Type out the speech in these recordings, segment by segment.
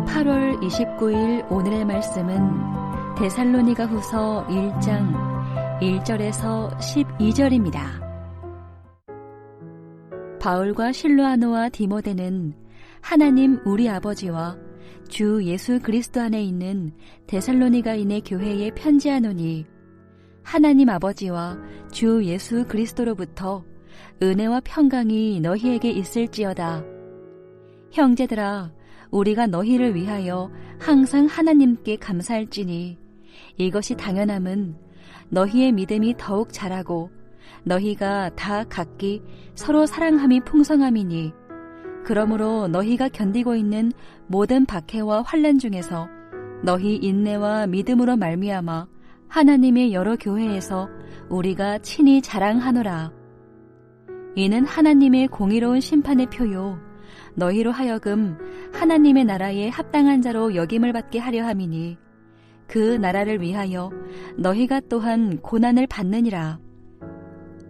8월 29일 오늘의 말씀은 데살로니가 후서 1장 1절에서 12절입니다. 바울과 실로아노와 디모데는 하나님 우리 아버지와 주 예수 그리스도 안에 있는 데살로니가인의 교회에 편지하노니 하나님 아버지와 주 예수 그리스도로부터 은혜와 평강이 너희에게 있을지어다. 형제들아, 우리가 너희를 위하여 항상 하나님께 감사할지니 이것이 당연함은 너희의 믿음이 더욱 자라고 너희가 다 각기 서로 사랑함이 풍성함이니 그러므로 너희가 견디고 있는 모든 박해와 환난 중에서 너희 인내와 믿음으로 말미암아 하나님의 여러 교회에서 우리가 친히 자랑하노라. 이는 하나님의 공의로운 심판의 표요 너희로 하여금 하나님의 나라에 합당한 자로 여김을 받게 하려 함이니 그 나라를 위하여 너희가 또한 고난을 받느니라.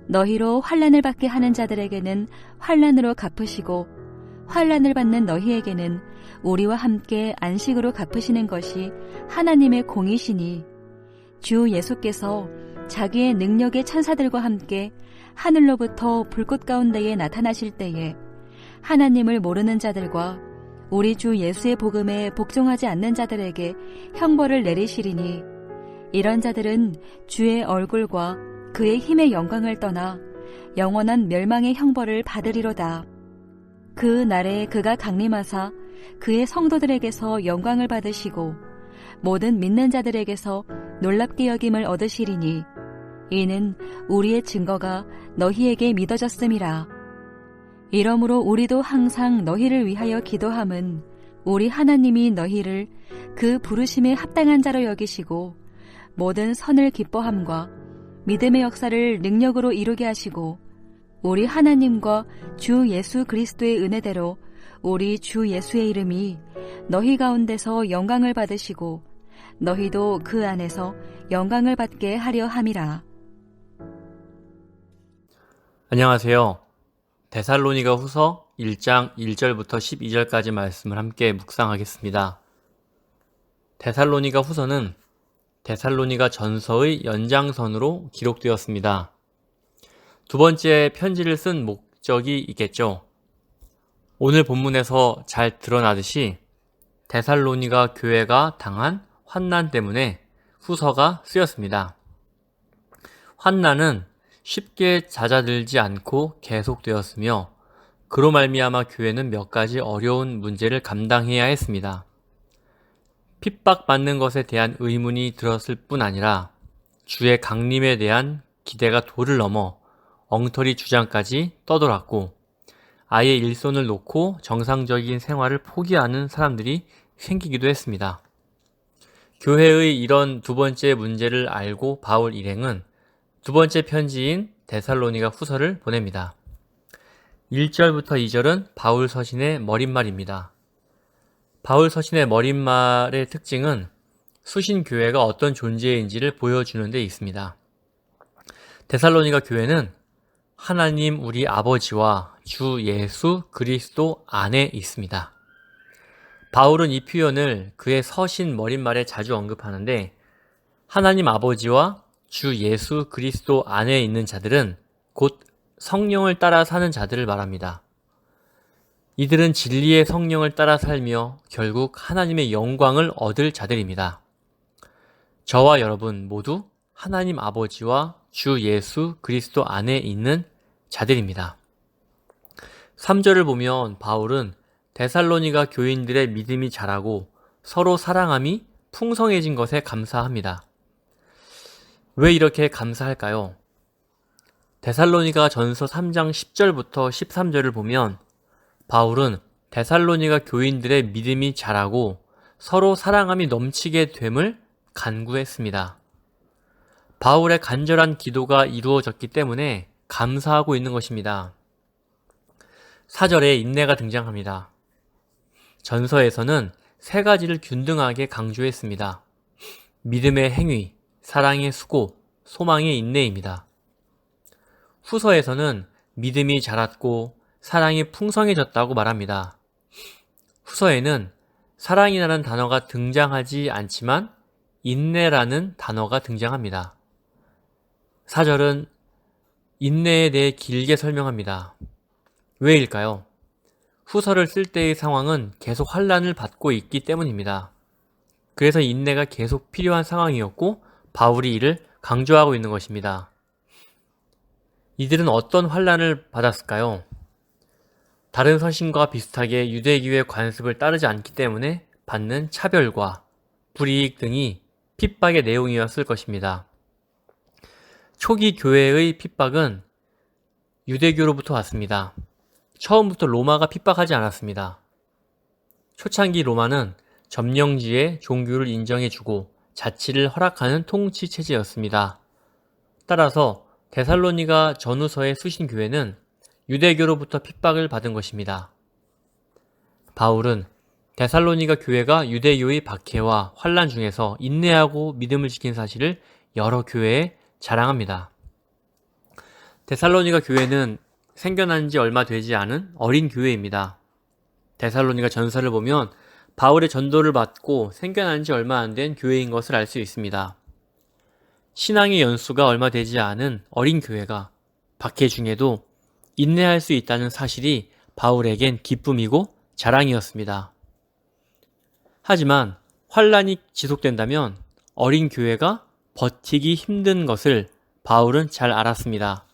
너희로 환난을 받게 하는 자들에게는 환난으로 갚으시고 환난을 받는 너희에게는 우리와 함께 안식으로 갚으시는 것이 하나님의 공이시니 주 예수께서 자기의 능력의 천사들과 함께 하늘로부터 불꽃 가운데에 나타나실 때에 하나님을 모르는 자들과 우리 주 예수의 복음에 복종하지 않는 자들에게 형벌을 내리시리니 이런 자들은 주의 얼굴과 그의 힘의 영광을 떠나 영원한 멸망의 형벌을 받으리로다. 그 날에 그가 강림하사 그의 성도들에게서 영광을 받으시고 모든 믿는 자들에게서 놀랍게 여김을 얻으시리니 이는 우리의 증거가 너희에게 믿어졌음이라. 이러므로 우리도 항상 너희를 위하여 기도함은 우리 하나님이 너희를 그 부르심에 합당한 자로 여기시고 모든 선을 기뻐함과 믿음의 역사를 능력으로 이루게 하시고 우리 하나님과 주 예수 그리스도의 은혜대로 우리 주 예수의 이름이 너희 가운데서 영광을 받으시고 너희도 그 안에서 영광을 받게 하려 함이라. 안녕하세요. 데살로니가 후서 1장 1절부터 12절까지 말씀을 함께 묵상하겠습니다. 데살로니가 후서는 데살로니가 전서의 연장선으로 기록되었습니다. 두 번째 편지를 쓴 목적이 있겠죠. 오늘 본문에서 잘 드러나듯이 데살로니가 교회가 당한 환난 때문에 후서가 쓰였습니다. 환난은 쉽게 잦아들지 않고 계속되었으며 그로 말미암아 교회는 몇 가지 어려운 문제를 감당해야 했습니다. 핍박받는 것에 대한 의문이 들었을 뿐 아니라 주의 강림에 대한 기대가 도를 넘어 엉터리 주장까지 떠돌았고 아예 일손을 놓고 정상적인 생활을 포기하는 사람들이 생기기도 했습니다. 교회의 이런 두 번째 문제를 알고 바울 일행은 두 번째 편지인 데살로니가 후서를 보냅니다. 1절부터 2절은 바울 서신의 머릿말입니다. 바울 서신의 머릿말의 특징은 수신 교회가 어떤 존재인지를 보여주는 데 있습니다. 데살로니가 교회는 하나님 우리 아버지와 주 예수 그리스도 안에 있습니다. 바울은 이 표현을 그의 서신 머릿말에 자주 언급하는데 하나님 아버지와 주 예수 그리스도 안에 있는 자들은 곧 성령을 따라 사는 자들을 말합니다. 이들은 진리의 성령을 따라 살며 결국 하나님의 영광을 얻을 자들입니다. 저와 여러분 모두 하나님 아버지와 주 예수 그리스도 안에 있는 자들입니다. 3절을 보면 바울은 데살로니가 교인들의 믿음이 자라고 서로 사랑함이 풍성해진 것에 감사합니다. 왜 이렇게 감사할까요? 데살로니가 전서 3장 10절부터 13절을 보면 바울은 데살로니가 교인들의 믿음이 자라고 서로 사랑함이 넘치게 됨을 간구했습니다. 바울의 간절한 기도가 이루어졌기 때문에 감사하고 있는 것입니다. 4절에 인내가 등장합니다. 전서에서는 세 가지를 균등하게 강조했습니다. 믿음의 행위, 사랑의 수고, 소망의 인내입니다. 후서에서는 믿음이 자랐고 사랑이 풍성해졌다고 말합니다. 후서에는 사랑이라는 단어가 등장하지 않지만 인내라는 단어가 등장합니다. 4절은 인내에 대해 길게 설명합니다. 왜일까요? 후서를 쓸 때의 상황은 계속 환난을 받고 있기 때문입니다. 그래서 인내가 계속 필요한 상황이었고 바울이 이를 강조하고 있는 것입니다. 이들은 어떤 환난을 받았을까요? 다른 서신과 비슷하게 유대교의 관습을 따르지 않기 때문에 받는 차별과 불이익 등이 핍박의 내용이었을 것입니다. 초기 교회의 핍박은 유대교로부터 왔습니다. 처음부터 로마가 핍박하지 않았습니다. 초창기 로마는 점령지의 종교를 인정해주고 자치를 허락하는 통치 체제였습니다. 따라서 데살로니가 전후서의 수신 교회는 유대교로부터 핍박을 받은 것입니다. 바울은 데살로니가 교회가 유대교의 박해와 환난 중에서 인내하고 믿음을 지킨 사실을 여러 교회에 자랑합니다. 데살로니가 교회는 생겨난 지 얼마 되지 않은 어린 교회입니다. 데살로니가 전서를 보면 바울의 전도를 받고 생겨난 지 얼마 안 된 교회인 것을 알 수 있습니다. 신앙의 연수가 얼마 되지 않은 어린 교회가 박해 중에도 인내할 수 있다는 사실이 바울에겐 기쁨이고 자랑이었습니다. 하지만 환란이 지속된다면 어린 교회가 버티기 힘든 것을 바울은 잘 알았습니다.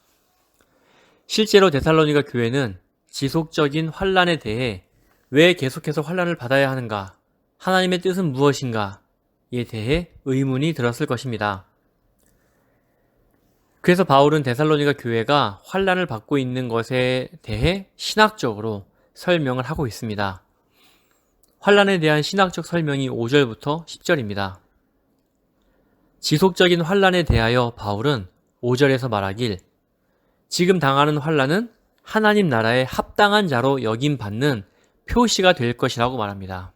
실제로 데살로니가 교회는 지속적인 환란에 대해 왜 계속해서 환란을 받아야 하는가, 하나님의 뜻은 무엇인가에 대해 의문이 들었을 것입니다. 그래서 바울은 데살로니가 교회가 환란을 받고 있는 것에 대해 신학적으로 설명을 하고 있습니다. 환란에 대한 신학적 설명이 5절부터 10절입니다. 지속적인 환란에 대하여 바울은 5절에서 말하길 지금 당하는 환란은 하나님 나라에 합당한 자로 여김받는 표시가 될 것이라고 말합니다.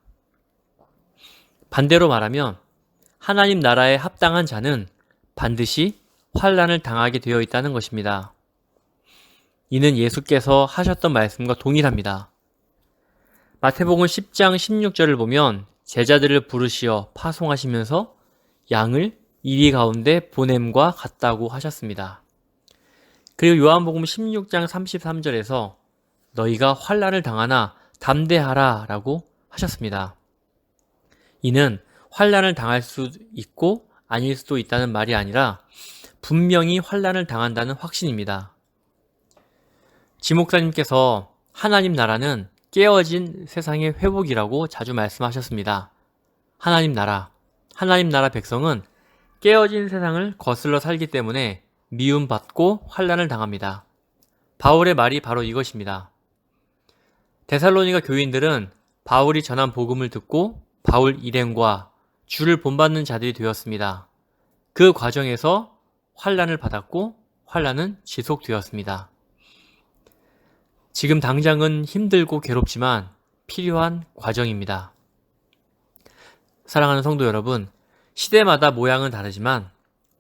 반대로 말하면 하나님 나라에 합당한 자는 반드시 환란을 당하게 되어 있다는 것입니다. 이는 예수께서 하셨던 말씀과 동일합니다. 마태복음 10장 16절을 보면 제자들을 부르시어 파송하시면서 양을 이리 가운데 보냄과 같다고 하셨습니다. 그리고 요한복음 16장 33절에서 너희가 환란을 당하나 담대하라 라고 하셨습니다. 이는 환란을 당할 수 있고 아닐 수도 있다는 말이 아니라 분명히 환란을 당한다는 확신입니다. 지 목사님께서 하나님 나라는 깨어진 세상의 회복이라고 자주 말씀하셨습니다. 하나님 나라 백성은 깨어진 세상을 거슬러 살기 때문에 미움받고 환란을 당합니다. 바울의 말이 바로 이것입니다. 데살로니가 교인들은 바울이 전한 복음을 듣고 바울 일행과 주를 본받는 자들이 되었습니다. 그 과정에서 환란을 받았고 환란은 지속되었습니다. 지금 당장은 힘들고 괴롭지만 필요한 과정입니다. 사랑하는 성도 여러분, 시대마다 모양은 다르지만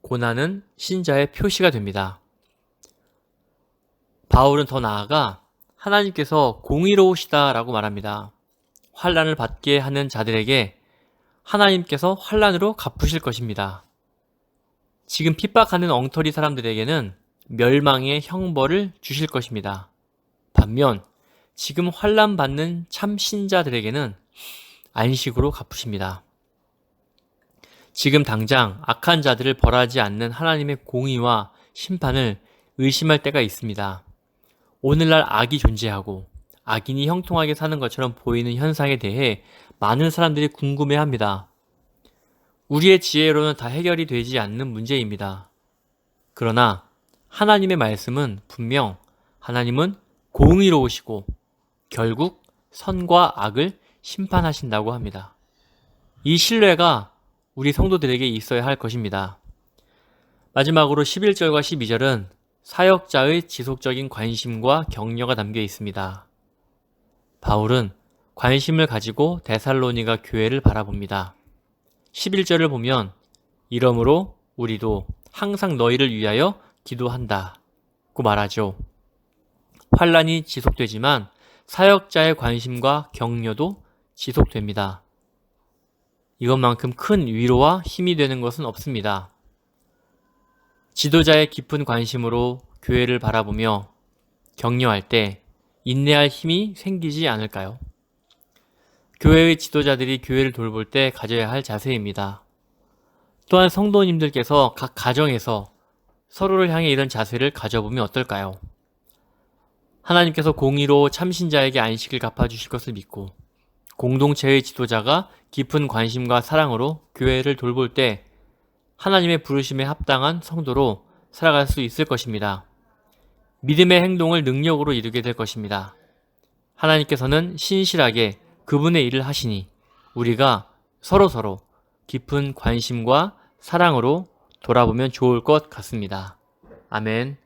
고난은 신자의 표시가 됩니다. 바울은 더 나아가 하나님께서 공의로우시다라고 말합니다. 환란을 받게 하는 자들에게 하나님께서 환란으로 갚으실 것입니다. 지금 핍박하는 엉터리 사람들에게는 멸망의 형벌을 주실 것입니다. 반면 지금 환난 받는 참 신자들에게는 안식으로 갚으십니다. 지금 당장 악한 자들을 벌하지 않는 하나님의 공의와 심판을 의심할 때가 있습니다. 오늘날 악이 존재하고 악인이 형통하게 사는 것처럼 보이는 현상에 대해 많은 사람들이 궁금해합니다. 우리의 지혜로는 다 해결이 되지 않는 문제입니다. 그러나 하나님의 말씀은 분명 하나님은 공의로우시고 결국 선과 악을 심판하신다고 합니다. 이 신뢰가 우리 성도들에게 있어야 할 것입니다. 마지막으로 11절과 12절은 사역자의 지속적인 관심과 격려가 담겨 있습니다. 바울은 관심을 가지고 데살로니가 교회를 바라봅니다. 11절을 보면 이러므로 우리도 항상 너희를 위하여 기도한다고 말하죠. 환란이 지속되지만 사역자의 관심과 격려도 지속됩니다. 이것만큼 큰 위로와 힘이 되는 것은 없습니다. 지도자의 깊은 관심으로 교회를 바라보며 격려할 때 인내할 힘이 생기지 않을까요? 교회의 지도자들이 교회를 돌볼 때 가져야 할 자세입니다. 또한 성도님들께서 각 가정에서 서로를 향해 이런 자세를 가져보면 어떨까요? 하나님께서 공의로 참신자에게 안식을 갚아주실 것을 믿고 공동체의 지도자가 깊은 관심과 사랑으로 교회를 돌볼 때 하나님의 부르심에 합당한 성도로 살아갈 수 있을 것입니다. 믿음의 행동을 능력으로 이루게 될 것입니다. 하나님께서는 신실하게 그분의 일을 하시니 우리가 서로서로 깊은 관심과 사랑으로 돌아보면 좋을 것 같습니다. 아멘.